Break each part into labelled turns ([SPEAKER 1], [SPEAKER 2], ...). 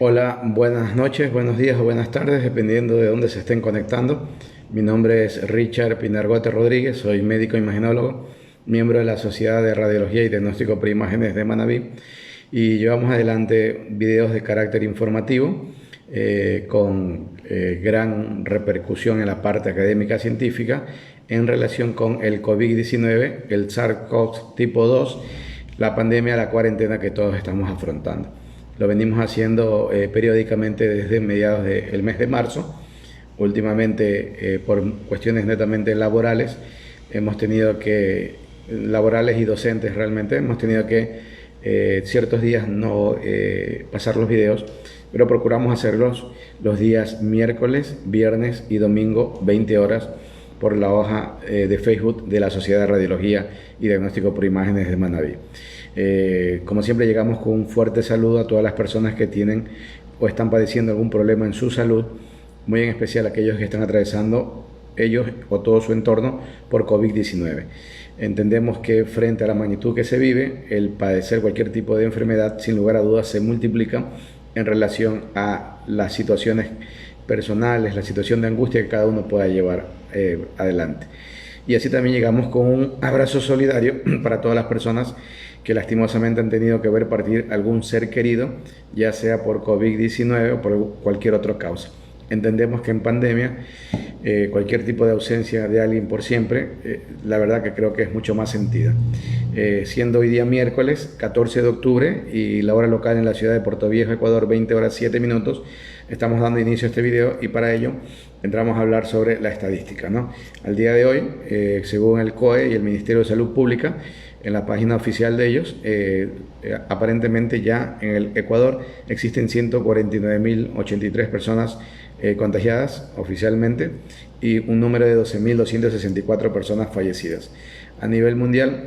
[SPEAKER 1] Hola, buenas noches, buenos días o buenas tardes, dependiendo de dónde se estén conectando. Mi nombre es Richard Pinargote Rodríguez, soy médico imaginólogo, miembro de la Sociedad de Radiología y Diagnóstico por Imágenes de Manabí, y llevamos adelante videos de carácter informativo con gran repercusión en la parte académica científica en relación con el COVID-19, el SARS-CoV tipo 2, la pandemia, la cuarentena que todos estamos afrontando. Lo venimos haciendo periódicamente desde mediados del mes de marzo. Últimamente, por cuestiones netamente laborales, hemos tenido que, laborales y docentes realmente, hemos tenido que ciertos días no pasar los videos, pero procuramos hacerlos los días miércoles, viernes y domingo, 20 horas, por la hoja de Facebook de la Sociedad de Radiología y Diagnóstico por Imágenes de Manabí. Como siempre, llegamos con un fuerte saludo a todas las personas que tienen o están padeciendo algún problema en su salud, muy en especial aquellos que están atravesando ellos o todo su entorno por COVID-19. Entendemos que frente a la magnitud que se vive, el padecer cualquier tipo de enfermedad, sin lugar a dudas, se multiplica en relación a las situaciones personales, la situación de angustia que cada uno pueda llevar adelante. Y así también llegamos con un abrazo solidario para todas las personas que lastimosamente han tenido que ver partir algún ser querido, ya sea por COVID-19 o por cualquier otra causa. Entendemos que en pandemia cualquier tipo de ausencia de alguien por siempre, la verdad que creo que es mucho más sentida. Siendo hoy día miércoles 14 de octubre y la hora local en la ciudad de Puerto Viejo, Ecuador, 20 horas 7 minutos, estamos dando inicio a este video y para ello entramos a hablar sobre la estadística, ¿no? Al día de hoy, según el COE y el Ministerio de Salud Pública, en la página oficial de ellos, aparentemente ya en el Ecuador existen 149.083 personas contagiadas oficialmente y un número de 12.264 personas fallecidas. A nivel mundial,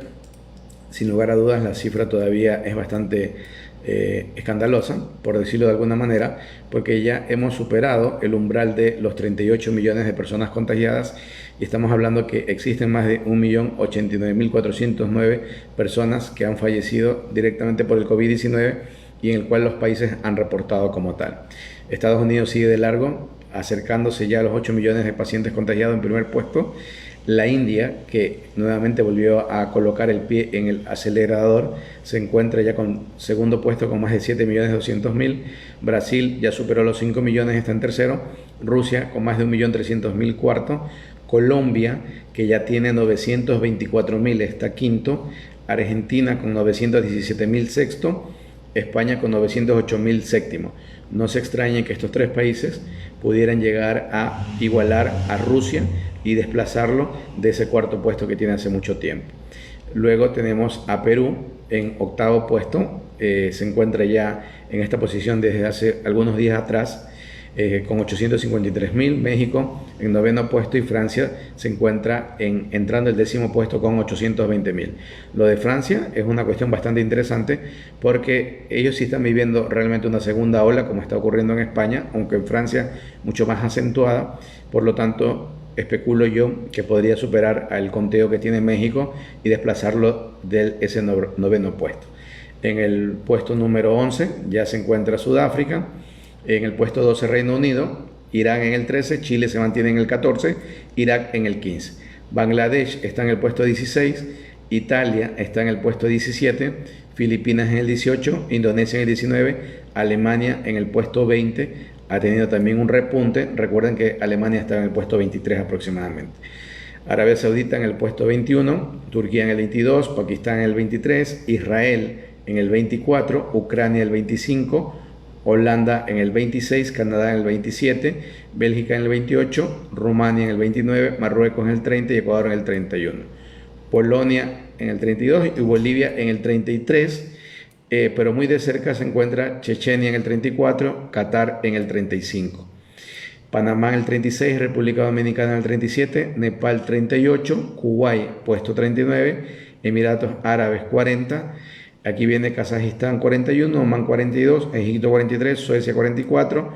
[SPEAKER 1] sin lugar a dudas, la cifra todavía es bastante escandalosa, por decirlo de alguna manera, porque ya hemos superado el umbral de los 38 millones de personas contagiadas y estamos hablando que existen más de 1.089.409 personas que han fallecido directamente por el COVID-19 y en el cual los países han reportado como tal. Estados Unidos sigue de largo, acercándose ya a los 8 millones de pacientes contagiados en primer puesto. La India, que nuevamente volvió a colocar el pie en el acelerador, se encuentra ya con segundo puesto con más de 7.200.000. Brasil ya superó los 5 millones, está en tercero. Rusia con más de 1.300.000, cuarto. Colombia, que ya tiene 924.000, está quinto. Argentina con 917.000, sexto. España con 908.000, séptimo. No se extrañe que estos tres países pudieran llegar a igualar a Rusia y desplazarlo de ese cuarto puesto que tiene hace mucho tiempo. Luego tenemos a Perú en octavo puesto, se encuentra ya en esta posición desde hace algunos días atrás, con 853.000, México en noveno puesto y Francia se encuentra entrando el décimo puesto con 820.000. Lo de Francia es una cuestión bastante interesante porque ellos sí están viviendo realmente una segunda ola como está ocurriendo en España, aunque en Francia mucho más acentuada, por lo tanto especulo yo que podría superar al conteo que tiene México y desplazarlo de ese noveno puesto. En el puesto número 11 ya se encuentra Sudáfrica. En el puesto 12 Reino Unido, Irán en el 13, Chile se mantiene en el 14, Irak en el 15. Bangladesh está en el puesto 16, Italia está en el puesto 17, Filipinas en el 18, Indonesia en el 19, Alemania en el puesto 20, ha tenido también un repunte, recuerden que Alemania está en el puesto 23 aproximadamente. Arabia Saudita en el puesto 21, Turquía en el 22, Pakistán en el 23, Israel en el 24, Ucrania en el 25, Holanda en el 26, Canadá en el 27, Bélgica en el 28, Rumania en el 29, Marruecos en el 30 y Ecuador en el 31. Polonia en el 32 y Bolivia en el 33, pero muy de cerca se encuentra Chechenia en el 34, Qatar en el 35. Panamá en el 36, República Dominicana en el 37, Nepal 38, Kuwait puesto 39, Emiratos Árabes 40, aquí viene Kazajistán 41, Omán 42, Egipto 43, Suecia 44,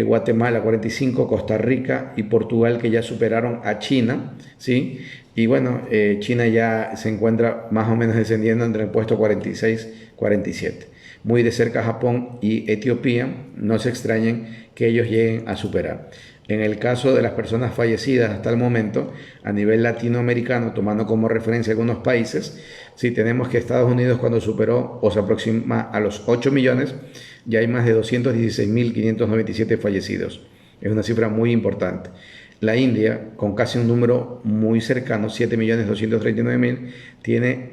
[SPEAKER 1] Guatemala 45, Costa Rica y Portugal que ya superaron a China, ¿sí? Y bueno, China ya se encuentra más o menos descendiendo entre el puesto 46 y 47. Muy de cerca Japón y Etiopía, no se extrañen que ellos lleguen a superar. En el caso de las personas fallecidas hasta el momento, a nivel latinoamericano, tomando como referencia algunos países, si tenemos que Estados Unidos cuando superó o se aproxima a los 8 millones, ya hay más de 216.597 fallecidos. Es una cifra muy importante. La India, con casi un número muy cercano, 7.239.000, tiene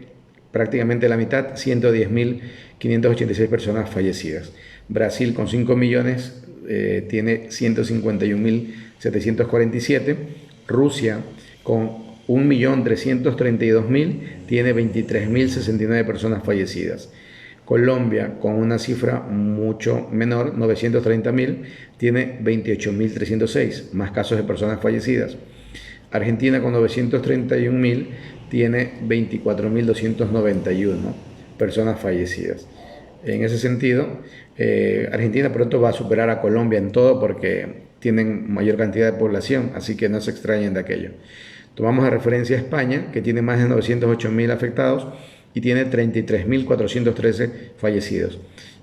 [SPEAKER 1] prácticamente la mitad, 110.586 personas fallecidas. Brasil, con 5 millones, tiene 151.747. Rusia, con 1.332.000, tiene 23.069 personas fallecidas. Colombia, con una cifra mucho menor, 930.000, tiene 28.306 más casos de personas fallecidas. Argentina, con 931.000, tiene 24.291 personas fallecidas. En ese sentido, Argentina pronto va a superar a Colombia en todo porque tienen mayor cantidad de población, así que no se extrañen de aquello. Tomamos de referencia a España, que tiene más de 908.000 afectados y tiene 33.413 fallecidos.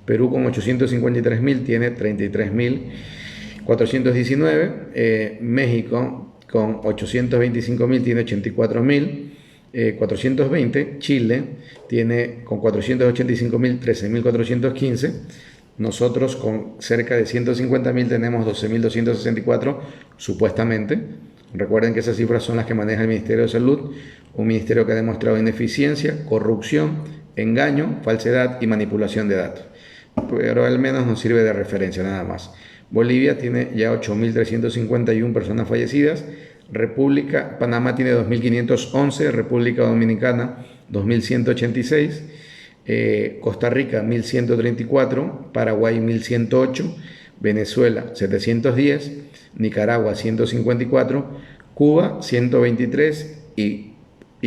[SPEAKER 1] Perú, con 853.000, tiene 33.419. México, con 825.000, tiene 84.420. Chile tiene con 485.000, 13.415. Nosotros con cerca de 150.000 tenemos 12.264 supuestamente. Recuerden que esas cifras son las que maneja el Ministerio de Salud, un ministerio que ha demostrado ineficiencia, corrupción, engaño, falsedad y manipulación de datos. Pero al menos nos sirve de referencia nada más. Bolivia tiene ya 8.351 personas fallecidas. Panamá tiene 2.511, República Dominicana 2.186, Costa Rica 1.134, Paraguay 1.108, Venezuela 710, Nicaragua 154, Cuba 123 y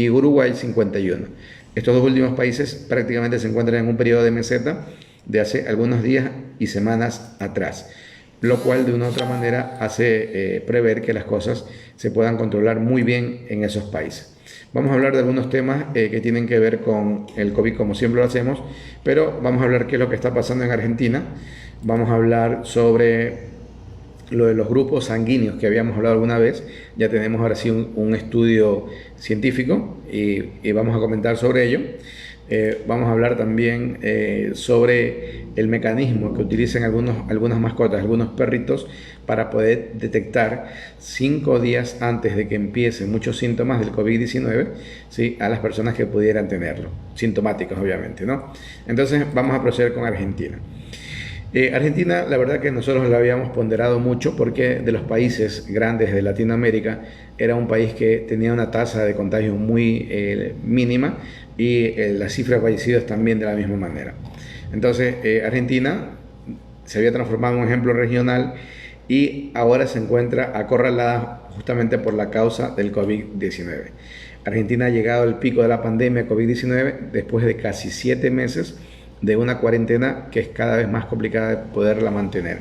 [SPEAKER 1] Uruguay 51. Estos dos últimos países prácticamente se encuentran en un periodo de meseta de hace algunos días y semanas atrás, lo cual de una u otra manera hace prever que las cosas se puedan controlar muy bien en esos países. Vamos a hablar de algunos temas que tienen que ver con el COVID, como siempre lo hacemos, pero vamos a hablar qué es lo que está pasando en Argentina. Vamos a hablar sobre lo de los grupos sanguíneos que habíamos hablado alguna vez. Ya tenemos ahora sí un estudio científico y vamos a comentar sobre ello. Vamos a hablar también sobre el mecanismo que utilizan algunas mascotas, algunos perritos, para poder detectar 5 días antes de que empiecen muchos síntomas del COVID-19, ¿sí?, a las personas que pudieran tenerlo, sintomáticos obviamente, ¿no? Entonces vamos a proceder con Argentina. Argentina, la verdad que nosotros la habíamos ponderado mucho porque de los países grandes de Latinoamérica era un país que tenía una tasa de contagio muy mínima y la cifra de fallecidos también de la misma manera. Entonces, Argentina se había transformado en un ejemplo regional y ahora se encuentra acorralada justamente por la causa del COVID-19. Argentina ha llegado al pico de la pandemia COVID-19 después de casi 7 meses de una cuarentena que es cada vez más complicada de poderla mantener,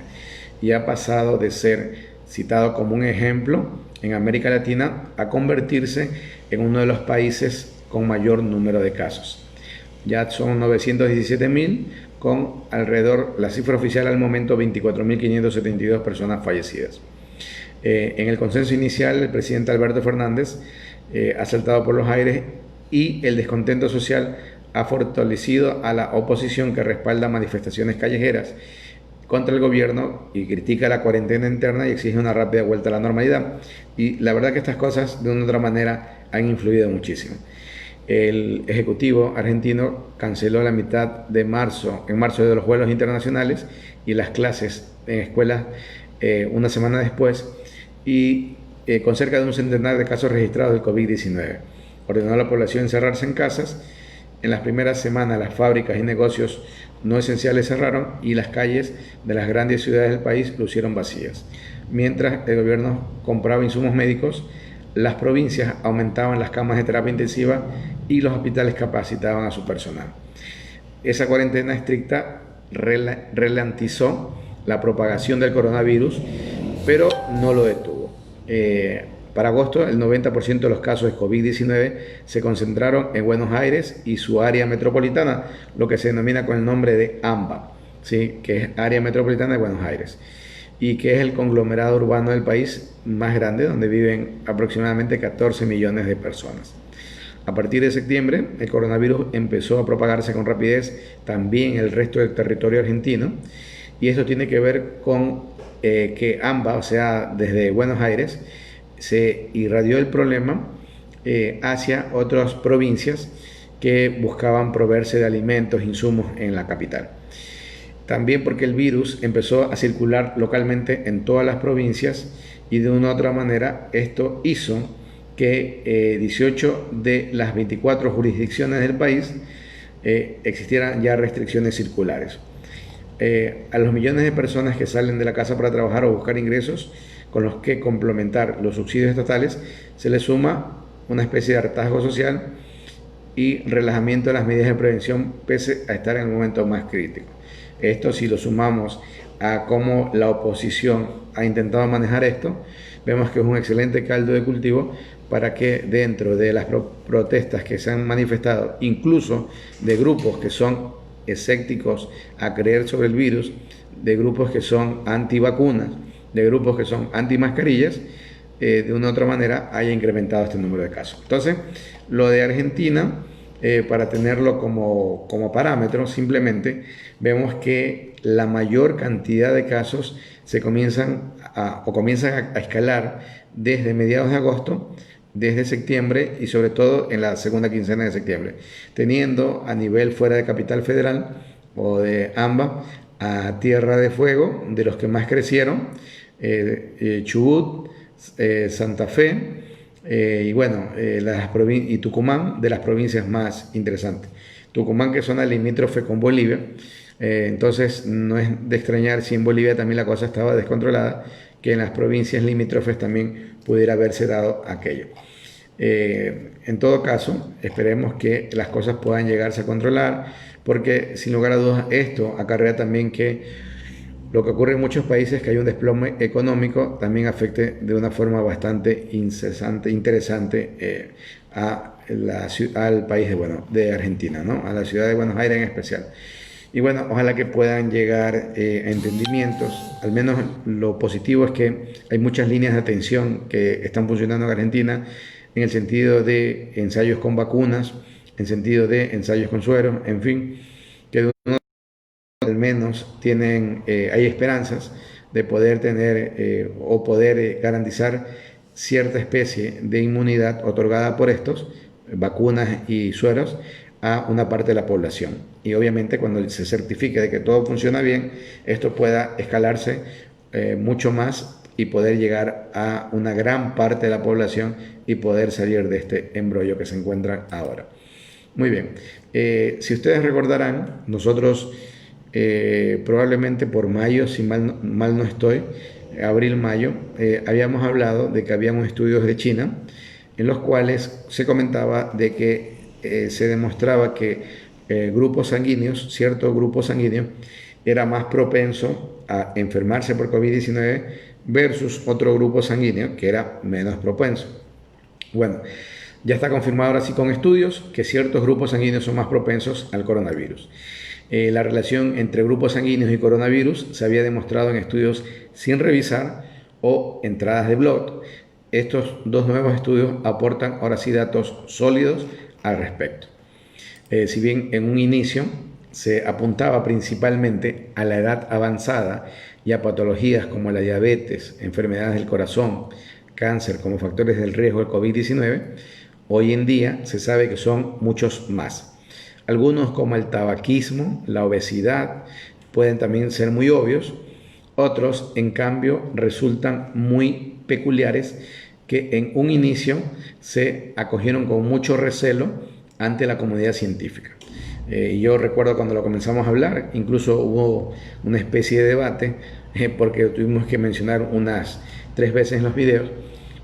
[SPEAKER 1] y ha pasado de ser citado como un ejemplo en América Latina a convertirse en uno de los países con mayor número de casos. Ya son 917.000, con alrededor, la cifra oficial al momento, 24.572 personas fallecidas. En el consenso inicial, el presidente Alberto Fernández ha saltado por los aires y el descontento social ha fortalecido a la oposición, que respalda manifestaciones callejeras contra el gobierno y critica la cuarentena interna y exige una rápida vuelta a la normalidad. Y la verdad que estas cosas de una u otra manera han influido muchísimo. El Ejecutivo argentino canceló la mitad de marzo, en marzo, de los vuelos internacionales y las clases en escuelas una semana después, y con cerca de un centenar de casos registrados del COVID-19. Ordenó a la población encerrarse en casas. En las primeras semanas las fábricas y negocios no esenciales cerraron y las calles de las grandes ciudades del país lucieron vacías. Mientras el gobierno compraba insumos médicos, las provincias aumentaban las camas de terapia intensiva y los hospitales capacitaban a su personal. Esa cuarentena estricta ralentizó la propagación del coronavirus, pero no lo detuvo. Para agosto, el 90% de los casos de COVID-19 se concentraron en Buenos Aires y su área metropolitana, lo que se denomina con el nombre de AMBA, ¿sí? Que es Área Metropolitana de Buenos Aires, y que es el conglomerado urbano del país más grande, donde viven aproximadamente 14 millones de personas. A partir de septiembre, el coronavirus empezó a propagarse con rapidez también en el resto del territorio argentino, y esto tiene que ver con que AMBA, o sea, desde Buenos Aires, se irradió el problema hacia otras provincias que buscaban proveerse de alimentos, insumos en la capital. También porque el virus empezó a circular localmente en todas las provincias, y de una u otra manera esto hizo que 18 de las 24 jurisdicciones del país existieran ya restricciones circulares. A los millones de personas que salen de la casa para trabajar o buscar ingresos con los que complementar los subsidios estatales, se les suma una especie de hartazgo social y relajamiento de las medidas de prevención pese a estar en el momento más crítico. Esto, si lo sumamos a cómo la oposición ha intentado manejar esto, vemos que es un excelente caldo de cultivo para que dentro de las protestas que se han manifestado, incluso de grupos que son escépticos a creer sobre el virus, de grupos que son antivacunas, de grupos que son antimascarillas, de una u otra manera haya incrementado este número de casos. Entonces, lo de Argentina, para tenerlo como parámetro, simplemente vemos que la mayor cantidad de casos comienzan a escalar desde mediados de agosto, desde septiembre y sobre todo en la segunda quincena de septiembre, teniendo a nivel fuera de Capital Federal o de AMBA a Tierra de Fuego, de los que más crecieron, Chubut, Santa Fe, y bueno, y Tucumán, de las provincias más interesantes. Tucumán, que es zona limítrofe con Bolivia, entonces no es de extrañar si en Bolivia también la cosa estaba descontrolada, que en las provincias limítrofes también pudiera haberse dado aquello. En todo caso, esperemos que las cosas puedan llegarse a controlar, porque sin lugar a dudas esto acarrea también que lo que ocurre en muchos países, que hay un desplome económico, también afecte de una forma bastante interesante al país de Argentina, ¿no? A la ciudad de Buenos Aires en especial. Y bueno, ojalá que puedan llegar a entendimientos. Al menos lo positivo es que hay muchas líneas de atención que están funcionando en Argentina, en el sentido de ensayos con vacunas, en sentido de ensayos con sueros, en fin, que al menos hay esperanzas de poder tener o poder garantizar cierta especie de inmunidad otorgada por estos, vacunas y sueros, a una parte de la población. Y obviamente cuando se certifique de que todo funciona bien, esto pueda escalarse mucho más y poder llegar a una gran parte de la población y poder salir de este embrollo que se encuentra ahora. Muy bien, si ustedes recordarán, nosotros probablemente por mayo, si mal no estoy, abril-mayo, habíamos hablado de que habíamos estudios de China en los cuales se comentaba de que se demostraba que grupos sanguíneos, cierto grupo sanguíneo, era más propenso a enfermarse por COVID-19 versus otro grupo sanguíneo que era menos propenso. Bueno, ya está confirmado ahora sí con estudios que ciertos grupos sanguíneos son más propensos al coronavirus. La relación entre grupos sanguíneos y coronavirus se había demostrado en estudios sin revisar o entradas de blog. Estos dos nuevos estudios aportan ahora sí datos sólidos al respecto. Si bien en un inicio se apuntaba principalmente a la edad avanzada y a patologías como la diabetes, enfermedades del corazón, cáncer como factores del riesgo del COVID-19, hoy en día se sabe que son muchos más. Algunos, como el tabaquismo, la obesidad, pueden también ser muy obvios. Otros, en cambio, resultan muy peculiares, que en un inicio se acogieron con mucho recelo ante la comunidad científica. Yo recuerdo cuando lo comenzamos a hablar, incluso hubo una especie de debate, porque tuvimos que mencionar unas 3 veces en los videos,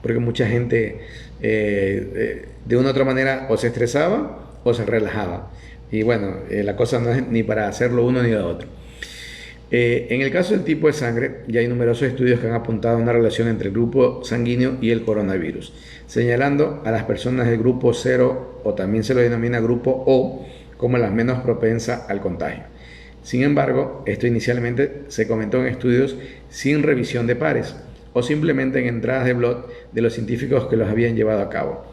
[SPEAKER 1] porque mucha gente de una u otra manera o se estresaba o se relajaba. Y bueno, la cosa no es ni para hacerlo uno ni lo otro. En el caso del tipo de sangre, ya hay numerosos estudios que han apuntado a una relación entre el grupo sanguíneo y el coronavirus, señalando a las personas del grupo 0 o también se lo denomina grupo O como las menos propensas al contagio. Sin embargo, esto inicialmente se comentó en estudios sin revisión de pares o simplemente en entradas de blog de los científicos que los habían llevado a cabo.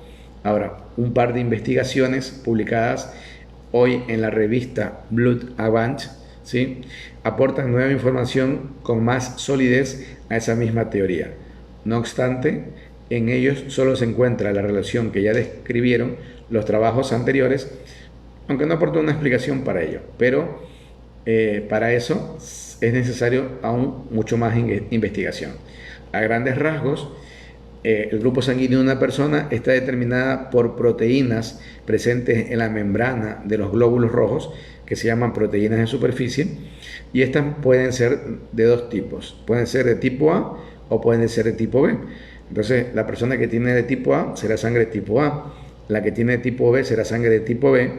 [SPEAKER 1] Ahora, un par de investigaciones publicadas hoy en la revista Blood Advance, ¿sí?, aportan nueva información con más solidez a esa misma teoría. No obstante, en ellos solo se encuentra la relación que ya describieron los trabajos anteriores, aunque no aporta una explicación para ello, pero para eso es necesario aún mucho más investigación. A grandes rasgos, el grupo sanguíneo de una persona está determinada por proteínas presentes en la membrana de los glóbulos rojos, que se llaman proteínas de superficie, y estas pueden ser de dos tipos, pueden ser de tipo A o pueden ser de tipo B. Entonces, la persona que tiene de tipo A será sangre de tipo A, la que tiene de tipo B será sangre de tipo B,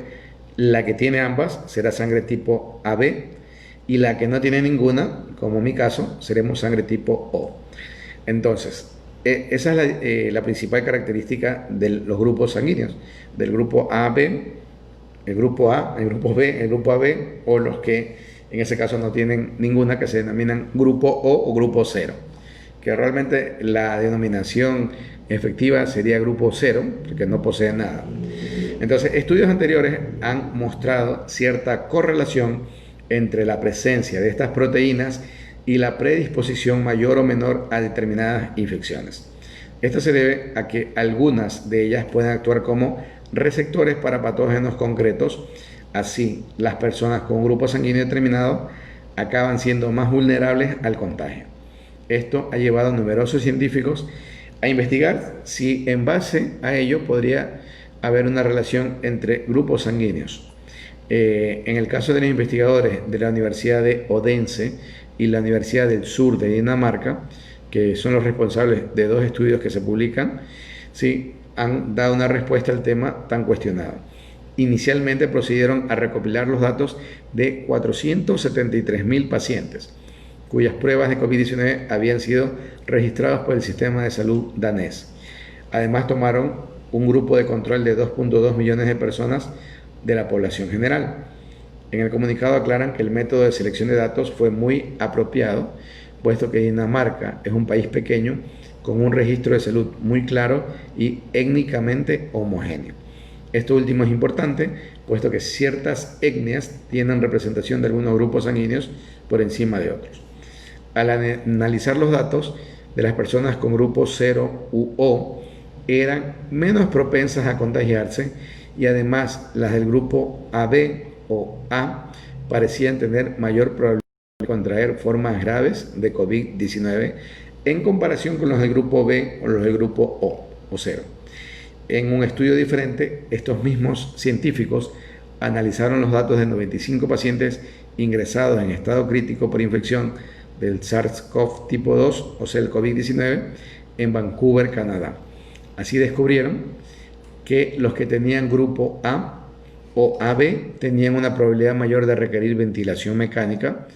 [SPEAKER 1] la que tiene ambas será sangre tipo AB, y la que no tiene ninguna, como en mi caso, seremos sangre tipo O. Entonces, esa es la principal característica de los grupos sanguíneos, del grupo AB, el grupo A, el grupo B, el grupo AB, o los que en ese caso no tienen ninguna, que se denominan grupo O grupo 0, que realmente la denominación efectiva sería grupo 0, porque no posee nada. Entonces, estudios anteriores han mostrado cierta correlación entre la presencia de estas proteínas y la predisposición mayor o menor a determinadas infecciones. Esto se debe a que algunas de ellas pueden actuar como receptores para patógenos concretos. Así, las personas con un grupo sanguíneo determinado acaban siendo más vulnerables al contagio. Esto ha llevado a numerosos científicos a investigar si en base a ello podría haber una relación entre grupos sanguíneos. En el caso de los investigadores de la Universidad de Odense y la Universidad del Sur de Dinamarca, que son los responsables de dos estudios que se publican, sí, han dado una respuesta al tema tan cuestionado. Inicialmente procedieron a recopilar los datos de 473.000 pacientes, cuyas pruebas de COVID-19 habían sido registradas por el sistema de salud danés. Además, tomaron un grupo de control de 2.2 millones de personas de la población general. En el comunicado aclaran que el método de selección de datos fue muy apropiado, puesto que Dinamarca es un país pequeño con un registro de salud muy claro y étnicamente homogéneo. Esto último es importante, puesto que ciertas etnias tienen representación de algunos grupos sanguíneos por encima de otros. Al analizar los datos de las personas con grupos 0 u O, eran menos propensas a contagiarse y además las del grupo AB o A parecían tener mayor probabilidad de contraer formas graves de COVID-19 en comparación con los del grupo B o los del grupo o 0. En un estudio diferente, estos mismos científicos analizaron los datos de 95 pacientes ingresados en estado crítico por infección del SARS-CoV tipo 2, o sea, el COVID-19, en Vancouver, Canadá. Así descubrieron que los que tenían grupo A o AB tenían una probabilidad mayor de requerir ventilación mecánica.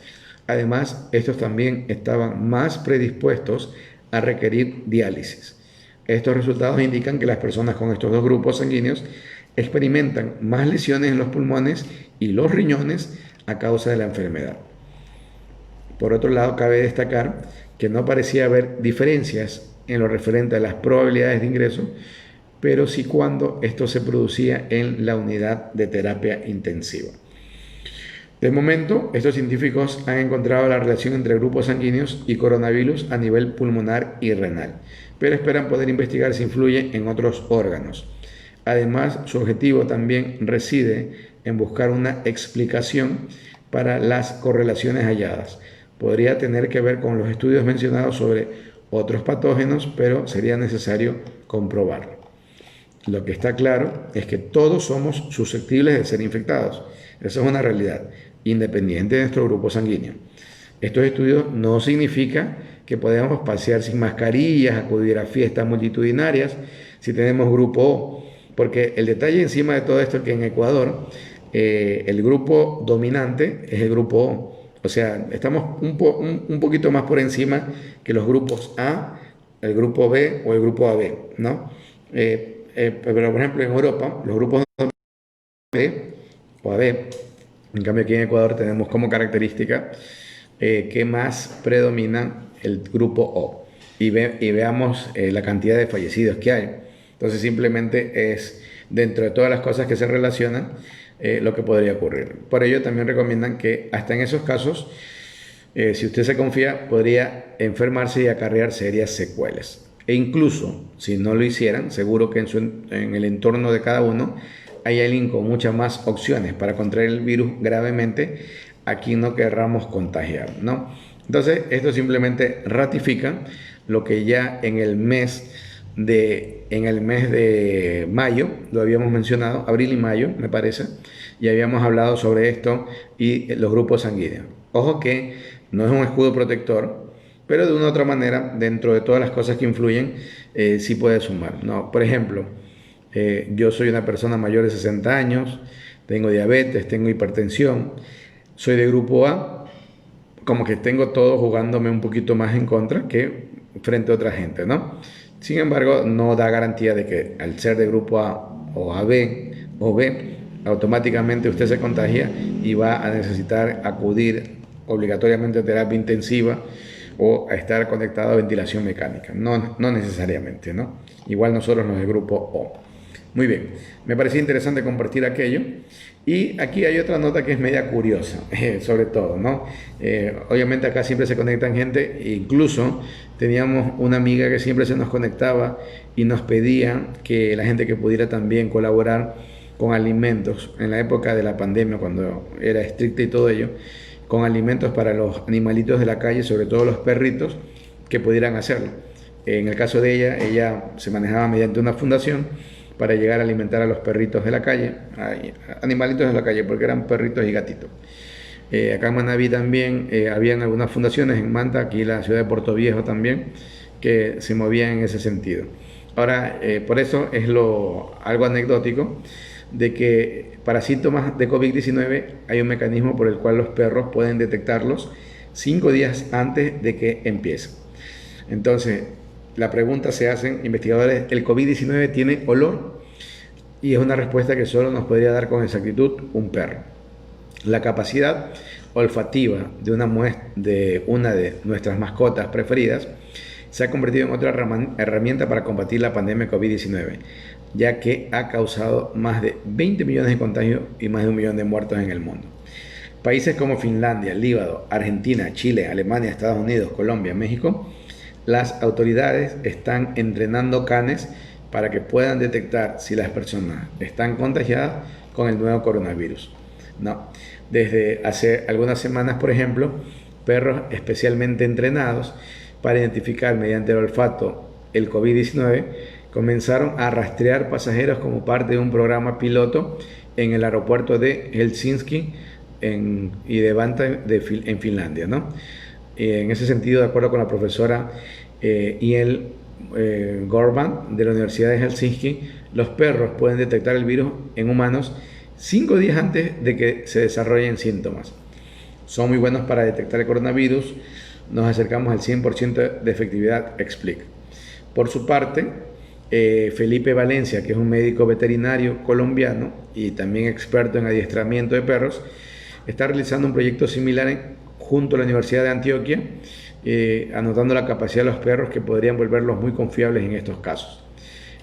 [SPEAKER 1] Además, estos también estaban más predispuestos a requerir diálisis. Estos resultados indican que las personas con estos dos grupos sanguíneos experimentan más lesiones en los pulmones y los riñones a causa de la enfermedad. Por otro lado, cabe destacar que no parecía haber diferencias en lo referente a las probabilidades de ingreso, pero sí cuando esto se producía en la unidad de terapia intensiva. De momento, estos científicos han encontrado la relación entre grupos sanguíneos y coronavirus a nivel pulmonar y renal, pero esperan poder investigar si influye en otros órganos. Además, su objetivo también reside en buscar una explicación para las correlaciones halladas. Podría tener que ver con los estudios mencionados sobre otros patógenos, pero sería necesario comprobarlo. Lo que está claro es que todos somos susceptibles de ser infectados. Esa es una realidad, independiente de nuestro grupo sanguíneo. Estos estudios no significan que podamos pasear sin mascarillas, acudir a fiestas multitudinarias si tenemos grupo O, porque el detalle encima de todo esto es que en Ecuador el grupo dominante es el grupo O. O sea, estamos un poquito más por encima que los grupos A, el grupo B o el grupo AB, ¿no? Pero por ejemplo en Europa, los grupos B o AB, en cambio aquí en Ecuador tenemos como característica que más predominan el grupo O y veamos la cantidad de fallecidos que hay. Entonces simplemente es dentro de todas las cosas que se relacionan lo que podría ocurrir. Por ello también recomiendan que hasta en esos casos, si usted se confía, podría enfermarse y acarrear serias secuelas. E incluso si no lo hicieran, seguro que en el entorno de cada uno hay alguien con muchas más opciones para contraer el virus gravemente a quien no querramos contagiar, ¿no? Entonces, esto simplemente ratifica lo que ya en el mes de mayo, lo habíamos mencionado, abril y mayo, me parece, y habíamos hablado sobre esto y los grupos sanguíneos. Ojo que no es un escudo protector, pero de una u otra manera, dentro de todas las cosas que influyen, sí puede sumar, ¿no? Por ejemplo, yo soy una persona mayor de 60 años, tengo diabetes, tengo hipertensión, soy de grupo A, como que tengo todo jugándome un poquito más en contra que frente a otra gente, ¿no? Sin embargo, no da garantía de que al ser de grupo A o AB o B, automáticamente usted se contagia y va a necesitar acudir obligatoriamente a terapia intensiva o a estar conectado a ventilación mecánica. No, no necesariamente, ¿no? Igual nosotros los del grupo O. Muy bien, me parecía interesante compartir aquello. Y aquí hay otra nota que es media curiosa, sobre todo, ¿no? Obviamente acá siempre se conectan gente, e incluso teníamos una amiga que siempre se nos conectaba y nos pedía que la gente que pudiera también colaborar con alimentos en la época de la pandemia, cuando era estricta y todo ello, con alimentos para los animalitos de la calle, sobre todo los perritos, que pudieran hacerlo. En el caso de ella se manejaba mediante una fundación para llegar a alimentar a los perritos de la calle, animalitos de la calle, porque eran perritos y gatitos. Acá en Manaví también habían algunas fundaciones, en Manta, aquí en la ciudad de Puerto Viejo también, que se movían en ese sentido. Ahora, por eso es algo anecdótico de que para síntomas de COVID-19 hay un mecanismo por el cual los perros pueden detectarlos 5 días antes de que empiece. Entonces, la pregunta se hacen investigadores, ¿el COVID-19 tiene olor? Y es una respuesta que solo nos podría dar con exactitud un perro. La capacidad olfativa de una de nuestras mascotas preferidas se ha convertido en otra herramienta para combatir la pandemia COVID-19, ya que ha causado más de 20 millones de contagios y más de 1 millón de muertos en el mundo. Países como Finlandia, Líbano, Argentina, Chile, Alemania, Estados Unidos, Colombia, México, las autoridades están entrenando canes para que puedan detectar si las personas están contagiadas con el nuevo coronavirus. No. Desde hace algunas semanas, por ejemplo, perros especialmente entrenados para identificar mediante el olfato el COVID-19 comenzaron a rastrear pasajeros como parte de un programa piloto en el aeropuerto de Helsinki y de Vantaa en Finlandia, ¿no? En ese sentido, de acuerdo con la profesora Iel Gorban de la Universidad de Helsinki, los perros pueden detectar el virus en humanos 5 días antes de que se desarrollen síntomas. Son muy buenos para detectar el coronavirus, nos acercamos al 100% de efectividad, explica. Por su parte, Felipe Valencia, que es un médico veterinario colombiano y también experto en adiestramiento de perros, está realizando un proyecto similar junto a la Universidad de Antioquia, anotando la capacidad de los perros que podrían volverlos muy confiables en estos casos.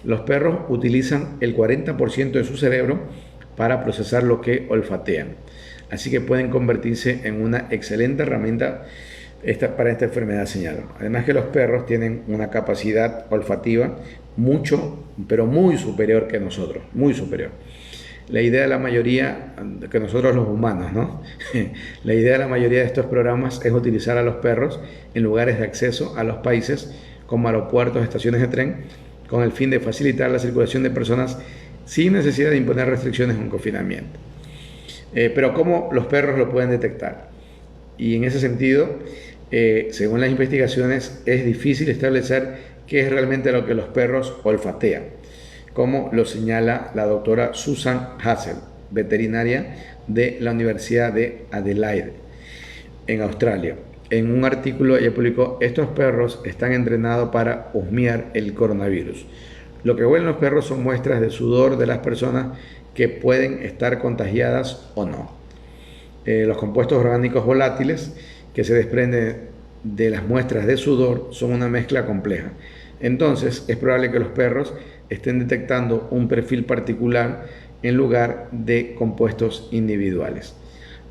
[SPEAKER 1] Los perros utilizan el 40% de su cerebro para procesar lo que olfatean, así que pueden convertirse en una excelente herramienta para esta enfermedad, señaló. Además que los perros tienen una capacidad olfativa mucho, pero muy superior que nosotros, muy superior. La idea de la mayoría, que nosotros los humanos, ¿no? La idea de la mayoría de estos programas es utilizar a los perros en lugares de acceso a los países como aeropuertos, estaciones de tren, con el fin de facilitar la circulación de personas sin necesidad de imponer restricciones o un confinamiento. Pero ¿cómo los perros lo pueden detectar? Y en ese sentido, según las investigaciones, es difícil establecer qué es realmente lo que los perros olfatean, como lo señala la doctora Susan Hassel, veterinaria de la Universidad de Adelaide. en Australia. En un artículo ella publicó: estos perros están entrenados para husmear el coronavirus. Lo que huelen los perros son muestras de sudor de las personas que pueden estar contagiadas o no. Los compuestos orgánicos volátiles que se desprenden de las muestras de sudor son una mezcla compleja. Entonces es probable que los perros estén detectando un perfil particular en lugar de compuestos individuales.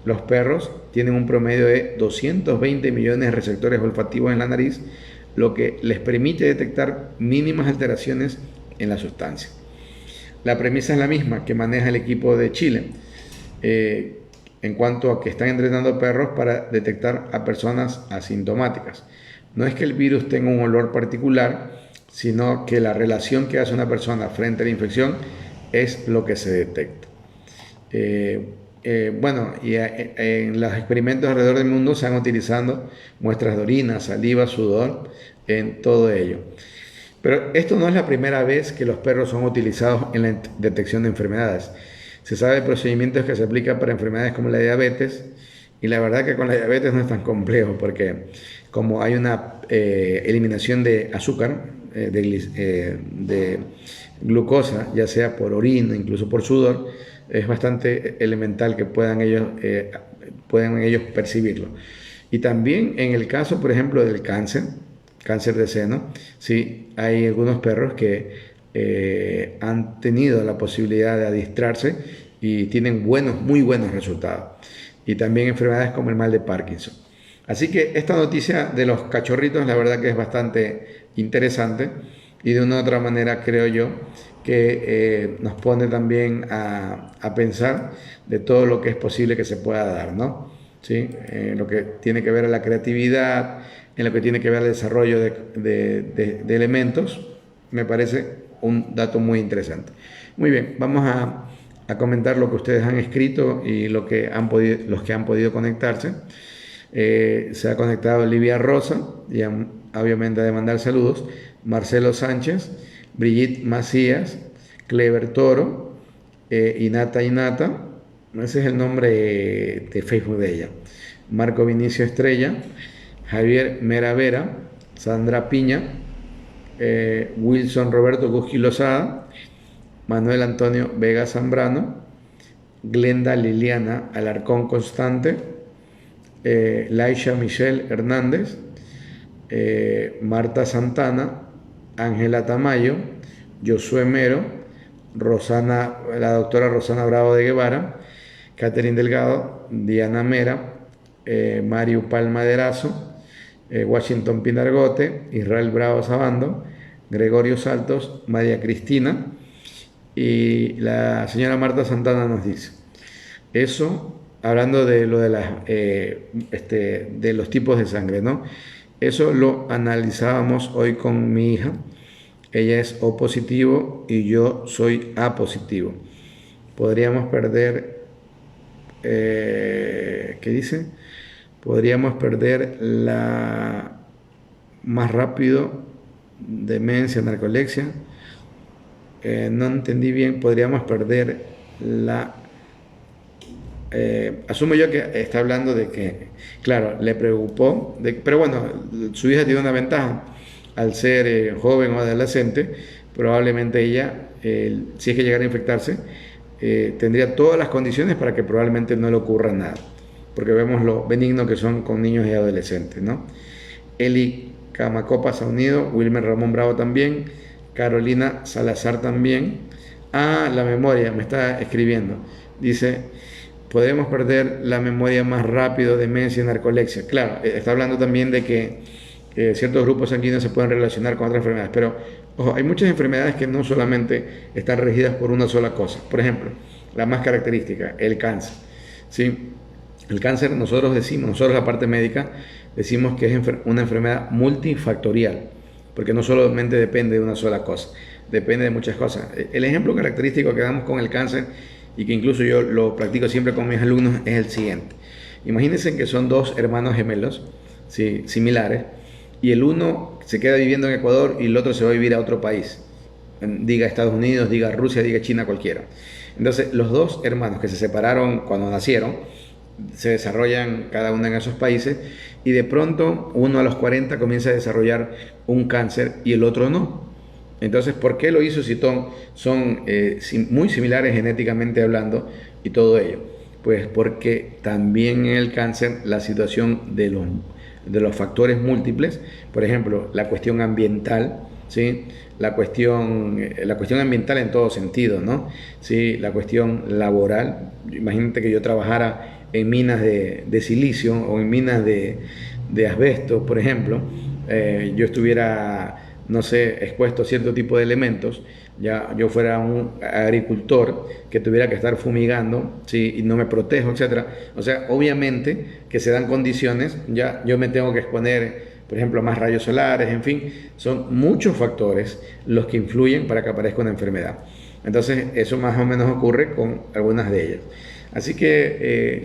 [SPEAKER 1] Los perros tienen un promedio de 220 millones de receptores olfativos en la nariz, lo que les permite detectar mínimas alteraciones en la sustancia. La premisa es la misma que maneja el equipo de Chile, en cuanto a que están entrenando perros para detectar a personas asintomáticas. No es que el virus tenga un olor particular, sino que la relación que hace una persona frente a la infección es lo que se detecta. En los experimentos alrededor del mundo se han utilizado muestras de orina, saliva, sudor, en todo ello. Pero esto no es la primera vez que los perros son utilizados en la detección de enfermedades. Se sabe de procedimientos que se aplican para enfermedades como la diabetes, y la verdad que con la diabetes no es tan complejo, porque como hay una eliminación de azúcar, de glucosa, ya sea por orina, incluso por sudor, es bastante elemental que puedan ellos percibirlo. Y también en el caso, por ejemplo, del cáncer de seno, sí, hay algunos perros que han tenido la posibilidad de adiestrarse y tienen muy buenos resultados. Y también enfermedades como el mal de Parkinson. Así que esta noticia de los cachorritos, la verdad que es bastante interesante, y de una u otra manera creo yo que nos pone también a pensar de todo lo que es posible que se pueda dar, ¿no? ¿Sí? Lo que tiene que ver a la creatividad, en lo que tiene que ver al desarrollo de elementos, me parece un dato muy interesante. Muy bien, vamos a comentar lo que ustedes han escrito y los que han podido conectarse. Se ha conectado Olivia Rosa, y obviamente de mandar saludos, Marcelo Sánchez, Brigitte Macías, Clever Toro, Inata, ese es el nombre de Facebook de ella, Marco Vinicio Estrella, Javier Mera Vera, Sandra Piña, Wilson Roberto Gusqui Lozada, Manuel Antonio Vega Zambrano, Glenda Liliana Alarcón Constante, Laisha Michelle Hernández, Marta Santana, Ángela Tamayo, Josué Mero, la doctora Rosana Bravo de Guevara, Catherine Delgado, Diana Mera, Mario Palma de Erazo, Washington Pinargote, Israel Bravo Sabando, Gregorio Saltos, María Cristina, y la señora Marta Santana nos dice, eso, hablando de lo de los tipos de sangre, ¿no? Eso lo analizábamos hoy con mi hija. Ella es O positivo y yo soy A positivo. Podríamos perder, ¿qué dice? Podríamos perder más rápido demencia, narcolepsia. No entendí bien. Podríamos perder asumo yo que está hablando de que, claro, le preocupó, pero bueno, su hija tiene una ventaja. Al ser joven o adolescente, probablemente ella, si es que llegara a infectarse, tendría todas las condiciones para que probablemente no le ocurra nada, porque vemos lo benigno que son con niños y adolescentes, ¿no? Eli Camacopa se ha unido, Wilmer Ramón Bravo también, Carolina Salazar también. La memoria, me está escribiendo. Dice, podemos perder la memoria más rápido, demencia y narcolepsia. Claro, está hablando también de que ciertos grupos sanguíneos se pueden relacionar con otras enfermedades, pero ojo, hay muchas enfermedades que no solamente están regidas por una sola cosa. Por ejemplo, la más característica, el cáncer, ¿sí? El cáncer, nosotros la parte médica, decimos que es una enfermedad multifactorial, porque no solamente depende de una sola cosa, depende de muchas cosas. El ejemplo característico que damos con el cáncer, y que incluso yo lo practico siempre con mis alumnos, es el siguiente. Imagínense que son dos hermanos gemelos, ¿sí?, similares, y el uno se queda viviendo en Ecuador y el otro se va a vivir a otro país, diga Estados Unidos, diga Rusia, diga China, cualquiera. Entonces los dos hermanos que se separaron cuando nacieron, se desarrollan cada uno en esos países y de pronto uno a los 40 comienza a desarrollar un cáncer y el otro no. Entonces, ¿por qué lo hizo si son muy similares genéticamente hablando y todo ello? Pues porque también en el cáncer la situación de los factores múltiples, por ejemplo, la cuestión ambiental, ¿sí? La cuestión ambiental en todo sentido, ¿no? ¿Sí? La cuestión laboral. Imagínate que yo trabajara en minas de silicio o en minas de asbesto, por ejemplo, yo estuviera, no sé, expuesto a cierto tipo de elementos, ya yo fuera un agricultor que tuviera que estar fumigando, ¿sí? Y no me protejo, etcétera. O sea, obviamente que se dan condiciones, ya yo me tengo que exponer, por ejemplo, a más rayos solares, en fin, son muchos factores los que influyen para que aparezca una enfermedad. Entonces, eso más o menos ocurre con algunas de ellas. Así que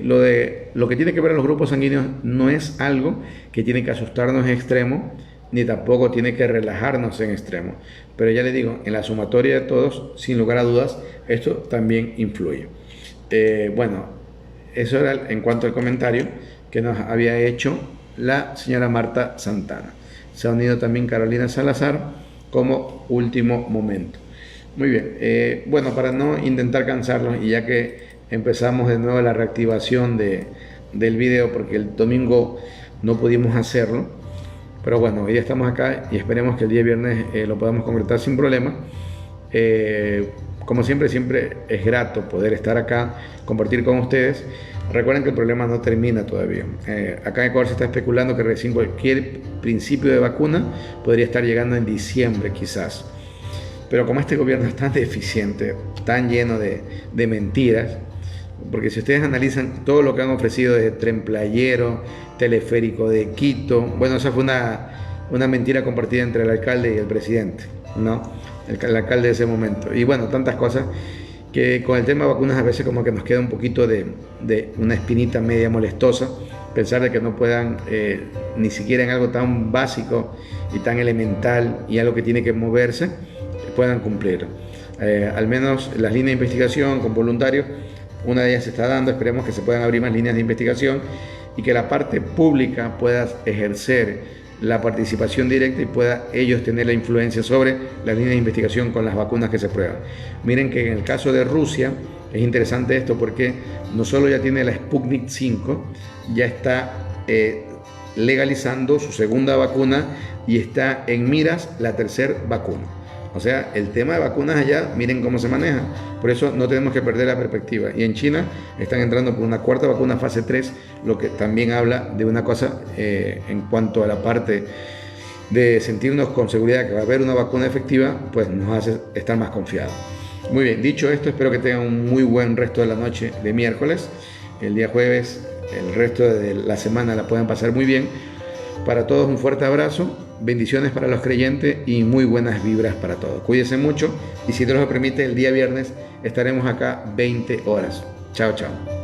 [SPEAKER 1] lo que tiene que ver a los grupos sanguíneos no es algo que tiene que asustarnos en extremo, ni tampoco tiene que relajarnos en extremo. Pero ya les digo, en la sumatoria de todos, sin lugar a dudas, esto también influye. Bueno, eso era en cuanto al comentario que nos había hecho la señora Marta Santana. Se ha unido también Carolina Salazar como último momento. Muy bien, bueno, para no intentar cansarlos y ya que empezamos de nuevo la reactivación del video porque el domingo no pudimos hacerlo, pero bueno, hoy ya estamos acá y esperemos que el día viernes lo podamos concretar sin problema. Como siempre es grato poder estar acá, compartir con ustedes. Recuerden que el problema no termina todavía. Acá en Ecuador se está especulando que recién cualquier principio de vacuna podría estar llegando en diciembre quizás. Pero como este gobierno es tan deficiente, tan lleno de mentiras, porque si ustedes analizan todo lo que han ofrecido desde tren playero, teleférico de Quito, bueno, esa fue una mentira compartida entre el alcalde y el presidente, ¿no? El alcalde de ese momento. Y bueno, tantas cosas que con el tema de vacunas a veces como que nos queda un poquito de una espinita media molestosa, pensar de que no puedan ni siquiera en algo tan básico y tan elemental y algo que tiene que moverse, puedan cumplir. Al menos las líneas de investigación con voluntarios, una de ellas se está dando, esperemos que se puedan abrir más líneas de investigación y que la parte pública pueda ejercer la participación directa y pueda ellos tener la influencia sobre las líneas de investigación con las vacunas que se prueban. Miren que en el caso de Rusia es interesante esto porque no solo ya tiene la Sputnik 5, ya está legalizando su segunda vacuna y está en miras la tercera vacuna. O sea, el tema de vacunas allá, miren cómo se maneja. Por eso no tenemos que perder la perspectiva. Y en China están entrando por una cuarta vacuna fase 3, lo que también habla de una cosa en cuanto a la parte de sentirnos con seguridad que va a haber una vacuna efectiva, pues nos hace estar más confiados. Muy bien, dicho esto, espero que tengan un muy buen resto de la noche de miércoles. El día jueves, el resto de la semana la puedan pasar muy bien. Para todos un fuerte abrazo, bendiciones para los creyentes y muy buenas vibras para todos. Cuídense mucho y si Dios lo permite, el día viernes estaremos acá 20 horas. Chao, chao.